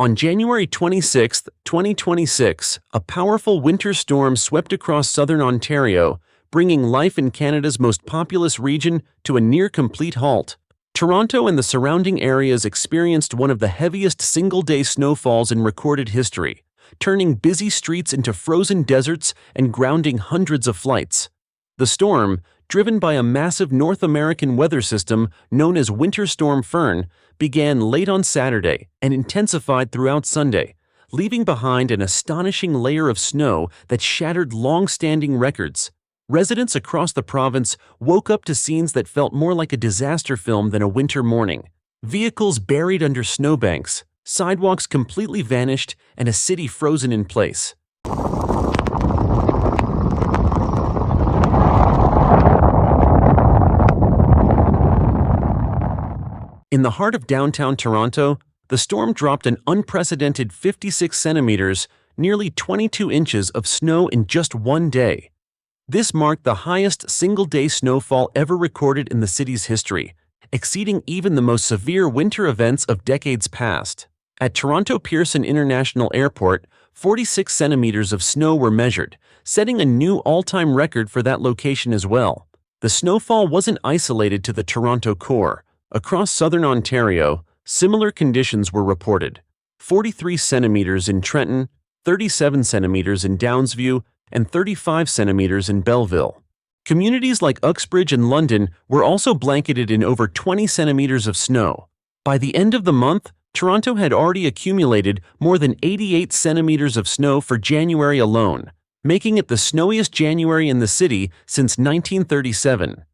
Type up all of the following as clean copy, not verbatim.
On January 26, 2026, a powerful winter storm swept across southern Ontario, bringing life in Canada's most populous region to a near-complete halt. Toronto and the surrounding areas experienced one of the heaviest single-day snowfalls in recorded history, turning busy streets into frozen deserts and grounding hundreds of flights. The storm, driven by a massive North American weather system known as Winter Storm Fern, began late on Saturday and intensified throughout Sunday, leaving behind an astonishing layer of snow that shattered long-standing records. Residents across the province woke up to scenes that felt more like a disaster film than a winter morning. Vehicles buried under snowbanks, sidewalks completely vanished, and a city frozen in place. In the heart of downtown Toronto, the storm dropped an unprecedented 56 centimeters, nearly 22 inches of snow in just one day. This marked the highest single-day snowfall ever recorded in the city's history, exceeding even the most severe winter events of decades past. At Toronto Pearson International Airport, 46 centimeters of snow were measured, setting a new all-time record for that location as well. The snowfall wasn't isolated to the Toronto core. Across southern Ontario, similar conditions were reported. 43 centimeters in Trenton, 37 centimeters in Downsview, and 35 centimeters in Belleville. Communities like Uxbridge and London were also blanketed in over 20 centimeters of snow. By the end of the month, Toronto had already accumulated more than 88 centimeters of snow for January alone, making it the snowiest January in the city since 1937.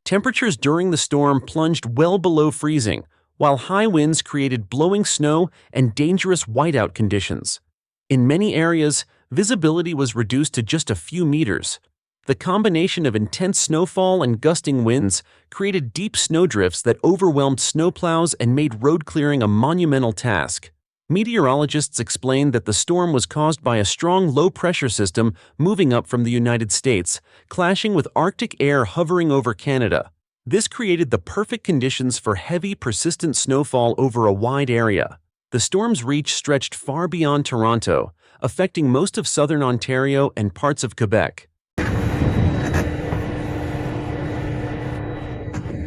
Temperatures during the storm plunged well below freezing, while high winds created blowing snow and dangerous whiteout conditions. In many areas, visibility was reduced to just a few meters. The combination of intense snowfall and gusting winds created deep snowdrifts that overwhelmed snowplows and made road clearing a monumental task. Meteorologists explained that the storm was caused by a strong low-pressure system moving up from the United States, clashing with Arctic air hovering over Canada. This created the perfect conditions for heavy, persistent snowfall over a wide area. The storm's reach stretched far beyond Toronto, affecting most of southern Ontario and parts of Quebec.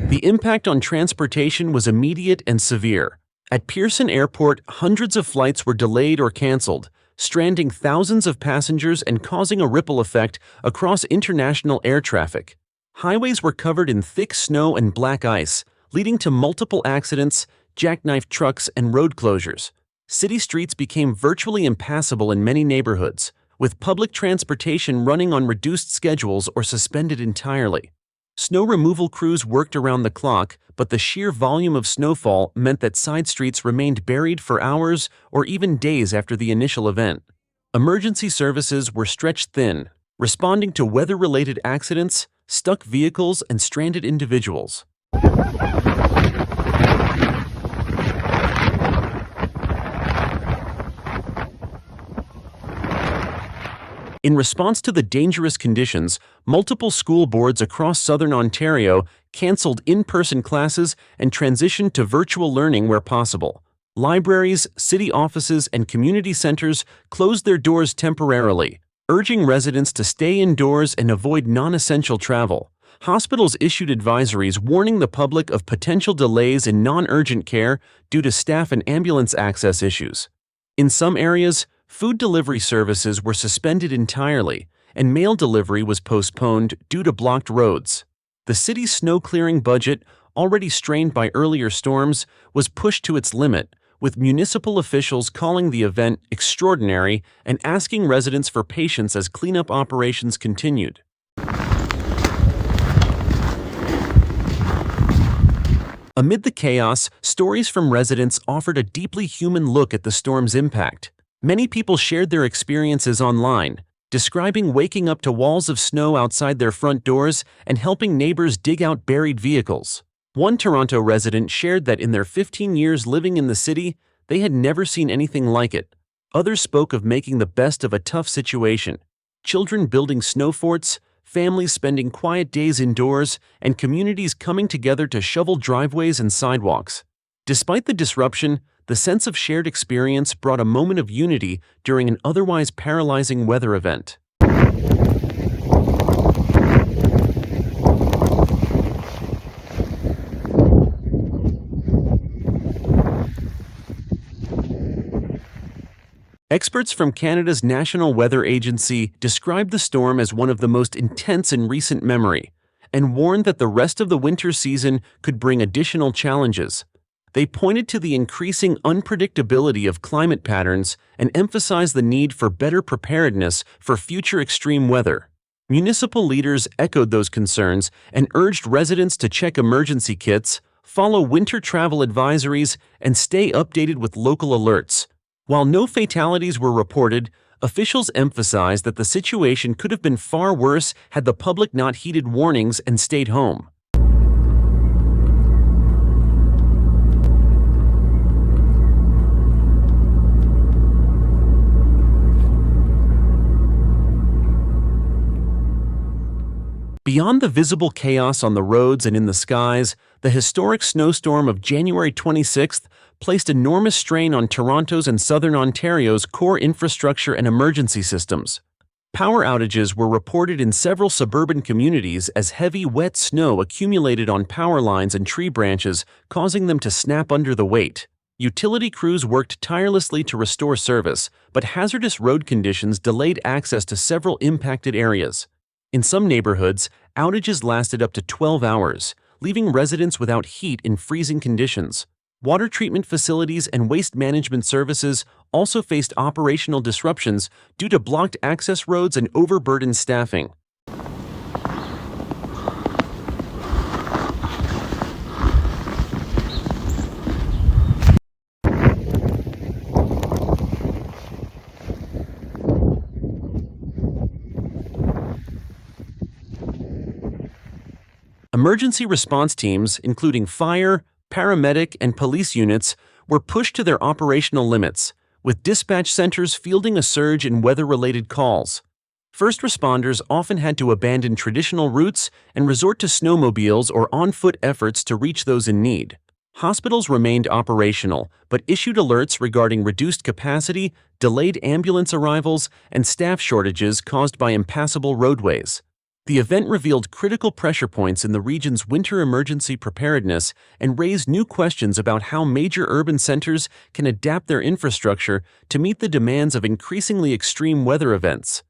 The impact on transportation was immediate and severe. At Pearson Airport, hundreds of flights were delayed or canceled, stranding thousands of passengers and causing a ripple effect across international air traffic. Highways were covered in thick snow and black ice, leading to multiple accidents, jackknife trucks, and road closures. City streets became virtually impassable in many neighborhoods, with public transportation running on reduced schedules or suspended entirely. Snow removal crews worked around the clock, but the sheer volume of snowfall meant that side streets remained buried for hours or even days after the initial event. Emergency services were stretched thin, responding to weather-related accidents, stuck vehicles, and stranded individuals. In response to the dangerous conditions, multiple school boards across southern Ontario canceled in-person classes and transitioned to virtual learning where possible. Libraries, city offices, and community centers closed their doors temporarily, urging residents to stay indoors and avoid non-essential travel. Hospitals issued advisories warning the public of potential delays in non-urgent care due to staff and ambulance access issues. In some areas, food delivery services were suspended entirely, and mail delivery was postponed due to blocked roads. The city's snow-clearing budget, already strained by earlier storms, was pushed to its limit, with municipal officials calling the event extraordinary and asking residents for patience as cleanup operations continued. Amid the chaos, stories from residents offered a deeply human look at the storm's impact. Many people shared their experiences online, describing waking up to walls of snow outside their front doors and helping neighbors dig out buried vehicles. One Toronto resident shared that in their 15 years living in the city, they had never seen anything like it. Others spoke of making the best of a tough situation, children building snow forts, families spending quiet days indoors, and communities coming together to shovel driveways and sidewalks. Despite the disruption, the sense of shared experience brought a moment of unity during an otherwise paralyzing weather event. Experts from Canada's National Weather Agency described the storm as one of the most intense in recent memory, and warned that the rest of the winter season could bring additional challenges. They pointed to the increasing unpredictability of climate patterns and emphasized the need for better preparedness for future extreme weather. Municipal leaders echoed those concerns and urged residents to check emergency kits, follow winter travel advisories, and stay updated with local alerts. While no fatalities were reported, officials emphasized that the situation could have been far worse had the public not heeded warnings and stayed home. Beyond the visible chaos on the roads and in the skies, the historic snowstorm of January 26th placed enormous strain on Toronto's and southern Ontario's core infrastructure and emergency systems. Power outages were reported in several suburban communities as heavy, wet snow accumulated on power lines and tree branches, causing them to snap under the weight. Utility crews worked tirelessly to restore service, but hazardous road conditions delayed access to several impacted areas. In some neighborhoods, outages lasted up to 12 hours, leaving residents without heat in freezing conditions. Water treatment facilities and waste management services also faced operational disruptions due to blocked access roads and overburdened staffing. Emergency response teams, including fire, paramedic, and police units, were pushed to their operational limits, with dispatch centers fielding a surge in weather-related calls. First responders often had to abandon traditional routes and resort to snowmobiles or on-foot efforts to reach those in need. Hospitals remained operational, but issued alerts regarding reduced capacity, delayed ambulance arrivals, and staff shortages caused by impassable roadways. The event revealed critical pressure points in the region's winter emergency preparedness and raised new questions about how major urban centers can adapt their infrastructure to meet the demands of increasingly extreme weather events.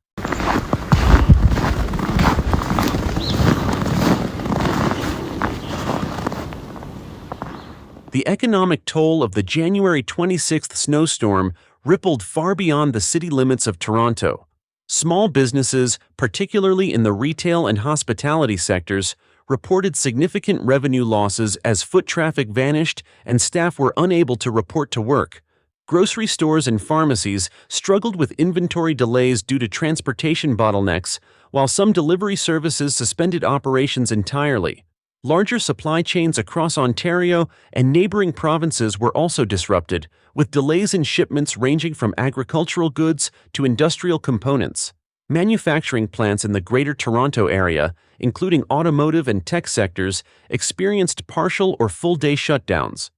The economic toll of the January 26th snowstorm rippled far beyond the city limits of Toronto. Small businesses, particularly in the retail and hospitality sectors, reported significant revenue losses as foot traffic vanished and staff were unable to report to work. Grocery stores and pharmacies struggled with inventory delays due to transportation bottlenecks, while some delivery services suspended operations entirely. Larger supply chains across Ontario and neighboring provinces were also disrupted, with delays in shipments ranging from agricultural goods to industrial components. Manufacturing plants in the Greater Toronto Area, including automotive and tech sectors, experienced partial or full-day shutdowns.